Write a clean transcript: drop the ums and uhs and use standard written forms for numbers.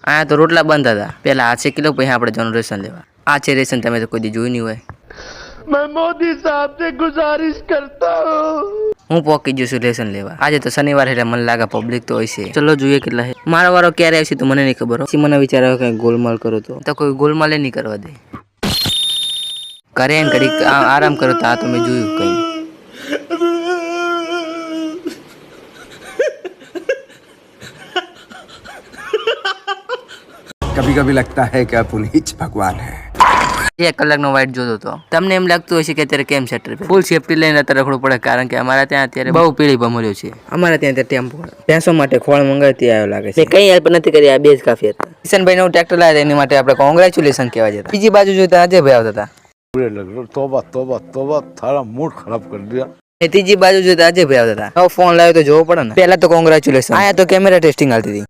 આ તો રોટલા બંધ હતા પેલા 8 કિલો પછી આપણે જવાનું રેશન લેવા આ છે રેશન તમે તો કોઈ દી જોયું નહીં હોય मैं मोदी साहब से गुजारिश करता हूँ હું પોકી જઉં છું રેશન લેવા આજે તો શનિવાર એટલે મને લાગે પબ્લિક તો હોય છે ચલો જોઈએ કેટલા છે મારો વારો ક્યારે આવશે તો મને નહીં ખબર પછી મને વિચાર આવ્યો કે ગોલમાલ કરો તો કોઈ ગોલમાલ નહીં કરવા દે કરે ને ઘડી આરામ કરો તો આ તો મેં જોયું કઈ कभी कभी लगता है कि पुनीत भगवान है 1 કલાકનો વાઇટ જોતો હતો તમને એમ લાગતું હશે કે અત્યારે કેમ સેટર ફૂલ સેફટી લઈને અત્યારે રખડવું પડે કારણ કે અમારા ત્યાં અત્યારે બહુ પીળી ભમર્યો છે અમારા ત્યાં ટેમ્પો ભેંસો માટે ખોળ મંગાવતી આવ્યો લાગે છે કઈ હેલ્પ નથી કરી આ બે જ કાફી હતા કિશનભાઈ નું ટ્રેક્ટર લાવ્યા એની માટે આપણે કોંગ્રેચ્યુલેશન કહેવા જતા બીજી બાજુ જોતા આજે ભાઈ આવતા હતા तोबा तोबा तोबा थारा मूड खराब कर दिया ત્રીજી બાજુ જોતા આજે ભાઈ આવતા હતા ફોન લાવ્યો તો જોવો પડે ને પહેલા તો કોંગ્રેચ્યુલેશન આયા તો કેમેરા ટેસ્ટિંગ હાલતી હતી